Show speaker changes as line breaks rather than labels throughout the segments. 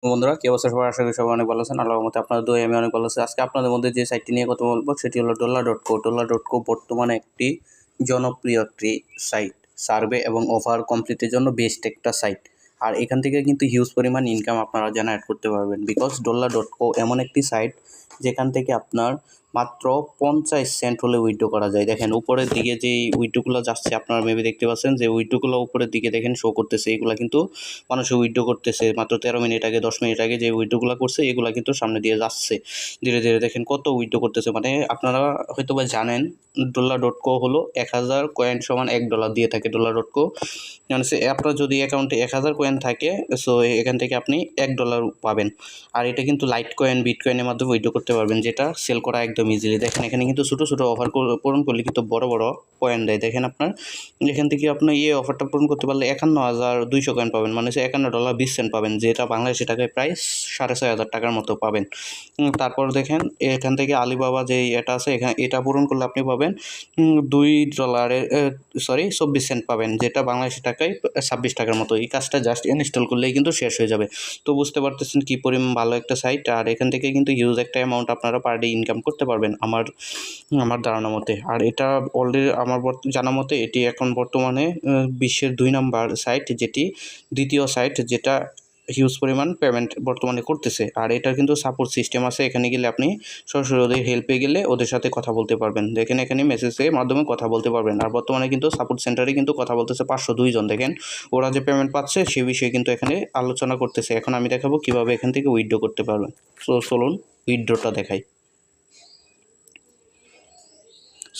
বন্ধুরা কি অবস্থা সবার, আশা করি সবাই অনেক ভালো আছেন। আল্লাহর রহমতে আপনার দোয়ায় আমি অনেক ভালো আছি। আজকে আপনাদের মধ্যে যে সাইটটি নিয়ে কথা বলবো সেটি হলো ডলার.co। ডলার.co বর্তমানে একটি জনপ্রিয় একটি সাইট, সার্ভে এবং অফার কমপ্লিটের জন্য বেস্ট একটা সাইট। আর এখান থেকে কিন্তু হিউজ পরিমাণ ইনকাম আপনারা জেনারেট করতে পারবেন, বিকজ ডলার.co এমন একটি সাইট যেখান থেকে আপনার মাত্র 50 সেন্ট হলে উইথড্র করা যায়। দেখেন উপরের দিকে যে উইথড্রগুলো যাচ্ছে আপনারা মেবি দেখতে পাচ্ছেন, যে উইথড্রগুলো উপরের দিকে দেখেন শো করতেছে, এগুলো কিন্তু মানুষ উইথড্র করতেছে মাত্র 13 মিনিট আগে, 10 মিনিট আগে যে উইথড্রগুলো করছে এগুলো কিন্তু সামনে দিয়ে যাচ্ছে ধীরে ধীরে। দেখেন কত উইথড্র করতেছে, মানে আপনারা হয়তো বা জানেন ডলার.co হলো 1000 কয়েন সমান $1 দিয়ে থাকে। ডলার.co মানে আপনার যদি অ্যাকাউন্টে 1000 কয়েন থাকে, সো এখান থেকে আপনি $1 পাবেন। আর এটা কিন্তু লাইট কয়েন, বিটকয়েনের মাধ্যমে উইথড্র করতে পারবেন, যেটা সেল করা একদম ইজিলি। দেখেন এখানে কিন্তু ছোটো ছোটো অফার পূরণ করলে কিন্তু বড় বড় কয়েন দেয়। দেখেন আপনার এখান থেকে আপনি অফারটা পূরণ করতে পারলে 51,200 কয়েন পাবেন, মানে $51.20 পাবেন, যেটা বাংলাদেশি টাকায় প্রায় 6,500 টাকার মতো পাবেন। তারপর দেখেন এখান থেকে আলিবাবা যে এটা আছে, এখানে এটা পূরণ করলে আপনি পাবেন $2 24 পাবেন, যেটা বাংলাদেশি টাকায় 26 টাকার মতো। এই কাজটা জাস্ট ইনস্টল করলেই কিন্তু শেষ হয়ে যাবে। তো বুঝতে পারতেছেন কী পরিমাণ ভালো একটা সাইট। আর এখান থেকে কিন্তু হিউজ একটা অ্যামাউন্ট আপনারা পার ডে ইনকাম করতে পারবেন আমার ধারণা মতে। আর এটা অলরেডি আমার জানা মতে এটি এখন বর্তমানে বিশ্বের 2 নম্বর সাইট, যেটি দ্বিতীয় সাইট যেটা হিউজ পরিমাণ পেমেন্ট বর্তমানে করতেছে। আর এটার কিন্তু সাপোর্ট সিস্টেম আছে, এখানে গেলে আপনি সরাসরি ওদের হেল্পে গেলে ওদের সাথে কথা বলতে পারবেন। দেখেন এখানে মেসেজের মাধ্যমে কথা বলতে পারবেন। আর বর্তমানে কিন্তু সাপোর্ট সেন্টারে কিন্তু কথা বলতেছে 502 জন। দেখেন ওরা যে পেমেন্ট পাচ্ছে সে বিষয়ে কিন্তু এখানে আলোচনা করতেছে। এখন আমি দেখাবো কীভাবে এখান থেকে উইথড্র করতে পারবেন। সো চলুন উইথড্রটা দেখাই।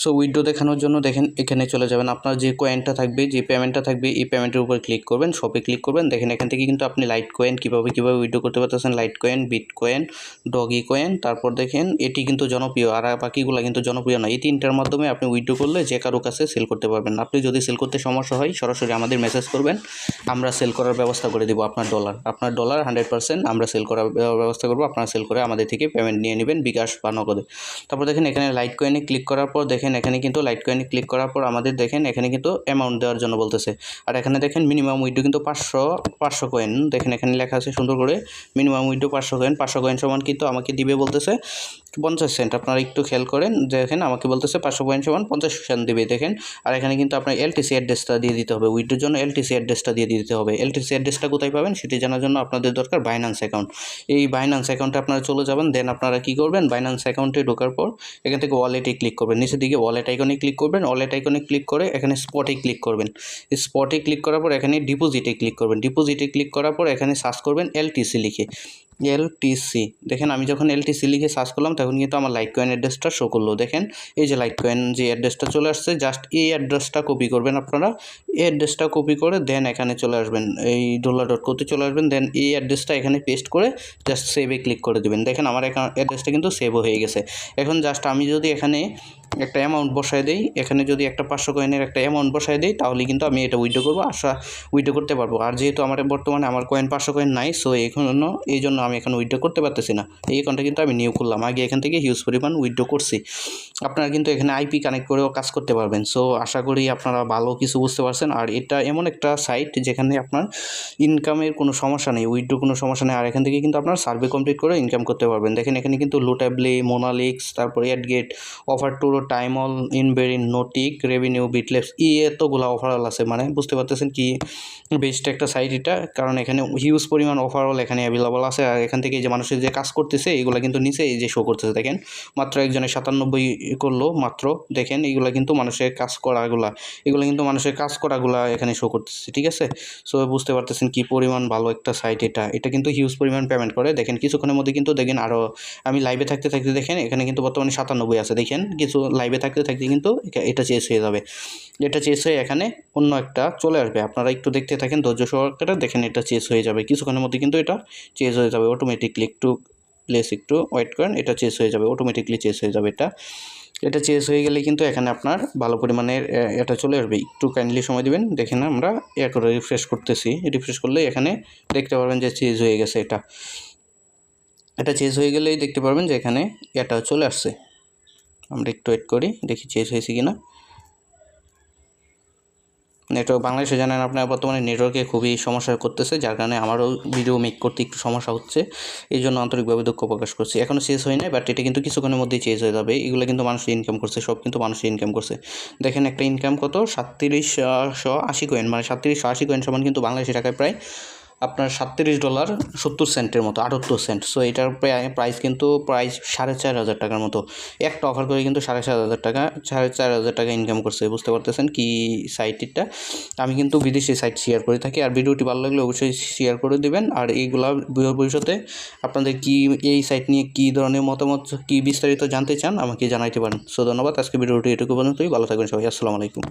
সো উইথড্র দেখানোর জন্য দেখেন এখানে চলে যাবেন, আপনার যে কয়েনটা থাকবে, যে পেমেন্টটা থাকবে, এই পেমেন্টের উপর ক্লিক করবেন, শপে ক্লিক করবেন। দেখেন এখান থেকে কিন্তু আপনি লাইট কয়েন কীভাবে উইথড্র করতে পারতেছেন, Litecoin, Bitcoin, Dogecoin. তারপর দেখেন এটি কিন্তু জনপ্রিয়, আর বাকিগুলো কিন্তু জনপ্রিয় না। এই তিনটার মাধ্যমে আপনি উইথড্র করলে যে কারো কাছে সেল করতে পারবেন। আপনি যদি সেল করতে সমস্যা হয় সরাসরি আমাদের মেসেজ করবেন, আমরা সেল করার ব্যবস্থা করে দেবো। আপনার ডলার 100% আমরা সেল করার ব্যবস্থা করবো। আপনারা সেল করে আমাদের থেকে পেমেন্ট নিয়ে নেবেন বিকাশ বা নগদে। তারপর দেখেন এখানে লাইট কয়েনে ক্লিক করার পর দেখেন এখানে কিন্তু লাইট কয়েনে ক্লিক করার পর আমাদের দেখেন এখানে কিন্তু অ্যামাউন্ট দেওয়ার জন্য বলতেছে। আর এখানে দেখেন মিনিমাম উইথড্র কিন্তু 500 কয়েন। দেখেন এখানে লেখা আছে সুন্দর করে, মিনিমাম উইথড্র 500 কয়েন। 500 কয়েন সমান কিন্তু আমাকে দিবে বলতেছে 50 সেন্ট। আপনারা একটু খেয়াল করেন, দেখেন আমাকে বলতেছে 500 কয়েন সমান 50 সেন্ট দিবে। দেখেন আর এখানে কিন্তু আপনার এলটিসি অ্যাড্রেসটা দিয়ে দিতে হবে, উইথড্রোর জন্য এলটিসি অ্যাড্রেসটা দিয়ে দিতে হবে। এলটিসি অ্যাড্রেসটা কোথায় পাবেন সেটি জানার জন্য আপনাদের দরকার বাইন্যান্স অ্যাকাউন্ট। এই বাইন্যান্স অ্যাকাউন্টে আপনারা চলে যাবেন, দেন আপনারা কী করবেন, বাইন্যান্স অ্যাকাউন্টে ঢোকার পর এখান থেকে ওয়ালেটে ক্লিক করবেন, নিচের দিকে ওয়ালেট আইকনে ক্লিক করবেন। ওয়ালেট আইকনে ক্লিক করে এখানে স্পটে ক্লিক করবেন। স্পটে ক্লিক করার পর এখানে ডিপোজিটে ক্লিক করবেন। ডিপোজিটে ক্লিক করার পর এখানে সার্চ করবেন এলটিসি লিখে, এলটিসি। দেখেন আমি যখন এলটিসি লিখে সার্চ করলাম তখন কিন্তু আমার লাইট কয়েন অ্যাড্রেসটা শো করলো। দেখেন এই যে লাইট কয়েন যে অ্যাড্রেসটা চলে আসছে, জাস্ট এই অ্যাড্রেসটা কপি করবেন আপনারা। এই অ্যাড্রেসটা কপি করে দেন এখানে চলে আসবেন, এই ডলার.coতে চলে আসবেন। দেন এই অ্যাড্রেসটা এখানে পেস্ট করে জাস্ট সেভে ক্লিক করে দেবেন। দেখেন আমার অ্যাড্রেসটা কিন্তু সেভও হয়ে গেছে। এখন জাস্ট আমি যদি এখানে একটা অ্যামাউন্ট বসায় দেই, এখানে যদি একটা 500 কয়েনের একটা অ্যামাউন্ট বসায় দেই, তাহলে কিন্তু আমি এটা উইথড্র করবো, উইথড্র করতে পারবো। আর যেহেতু আমার বর্তমানে আমার কয়েন 500 কয়েন নাই, সো এই জন্য আমি এখন উইথড্র করতে পারতেছি না। এই অ্যাকাউন্টটা কিন্তু আমি নিউ করলাম, আগে এখান থেকে হিউজ পরিমাণ উইথড্র করছি। আপনারা কিন্তু এখানে আইপি কানেক্ট করেও কাজ করতে পারবেন। সো আশা করি আপনারা ভালো কিছু বুঝতে পারছেন। আর এটা এমন একটা সাইট যেখানে আপনার ইনকামের কোনো সমস্যা নেই, উইথড্র কোনো সমস্যা নেই। আর এখান থেকে কিন্তু আপনার সার্ভে কমপ্লিট করে ইনকাম করতে পারবেন। দেখেন এখানে কিন্তু লুটাবলি, মোনালিক্স, তারপর অ্যাডগেট, অফার টু, টাইমল, ইনবেরিন, নোটিক, রেভিনিউ, বিটলেপস, এতগুলো অফারল আছে। মানে বুঝতে পারতেছেন কি বেস্ট একটা সাইট এটা, কারণ এখানে হিউজ পরিমাণ অফারল এখানে অ্যাভেলেবল আছে। আর এখান থেকে যে মানুষের যে কাজ করতেছে এগুলো কিন্তু নিচে এই যে শো করতেছে। দেখেন মাত্র একজনের 97 করলো মাত্র। দেখেন এইগুলো কিন্তু মানুষের কাজ করাগুলা, এগুলো কিন্তু মানুষের কাজ করাগুলা এখানে শো করতেছে, ঠিক আছে। সো বুঝতে পারতেছেন কি পরিমাণ ভালো একটা সাইট এটা কিন্তু হিউজ পরিমাণ পেমেন্ট করে। দেখেন কিছুক্ষণের মধ্যে কিন্তু দেখেন আরও আমি লাইভে থাকতে থাকতে দেখেন এখানে কিন্তু বর্তমানে 97 আছে। দেখেন কিছু লাইভে থাকতে থাকতে কিন্তু এটা চেস হয়ে যাবে, এটা চেস হয়ে এখানে অন্য একটা চলে আসবে। আপনারা একটু দেখতে থাকেন ধৈর্য সহকারে, দেখেন এটা চেস হয়ে যাবে কিছুক্ষণের মধ্যে, কিন্তু এটা চেস হয়ে যাবে অটোমেটিকলি। একটু ওয়েট করেন, এটা চেস হয়ে যাবে অটোমেটিকলি, চেস হয়ে যাবে। এটা চেস হয়ে গেলে কিন্তু এখানে আপনার ভালো পরিমাণের এটা চলে আসবে। একটু কাইন্ডলি সময় দিবেন। দেখেন আমরা করে রিফ্রেশ করতেছি, রিফ্রেশ করলে এখানে দেখতে পারবেন যে চেজ হয়ে গেছে। এটা চেজ হয়ে গেলেই দেখতে পারবেন যে এখানে এটা চলে আসছে। আমরা একটু ওয়েট করি, দেখি চেজ হয়েছে কিনা। নেটওয়ার্ক বাংলাদেশে জানেন আপনার বর্তমানে নেটওয়ার্কে খুবই সমস্যা করতেছে, যার কারণে আমারও ভিডিও মেক করতে একটু সমস্যা হচ্ছে, এই জন্য আন্তরিকভাবে দুঃখ প্রকাশ করছি। এখনও শেষ হয় নাই, বাট এটা কিন্তু কিছুক্ষণের মধ্যেই চেঞ্জ হয়ে যাবে। এগুলো কিন্তু মানুষ ইনকাম করছে, সব কিন্তু মানুষ ইনকাম করছে। দেখেন একটা ইনকাম কত, 3780 কয়েন, মানে 3780 কয়েন সমান কিন্তু বাংলাদেশি টাকায় প্রায় আপনার $37.70 মতো, 78 সেন্ট। সো এটার প্রাইস কিন্তু প্রায় 4500 টাকার মতো। একটা অফার করে কিন্তু 4500 টাকা ইনকাম করছে। বুঝতে পারতেছেন কি সাইটটা? আমি কিন্তু বিদেশি সাইট শেয়ার করে থাকি, আর ভিডিওটি ভালো লাগলে অবশ্যই শেয়ার করে দেবেন। আর এইগুলা ভবিষ্যতে আপনাদের কি এই সাইট নিয়ে কী ধরনের মতামত, কি বিস্তারিত জানতে চান আমাকে জানাইতে পারেন। সো ধন্যবাদ, আজকে ভিডিওটি এটুকু পর্যন্তই। ভালো থাকবেন সবাই, আসসালামু আলাইকুম।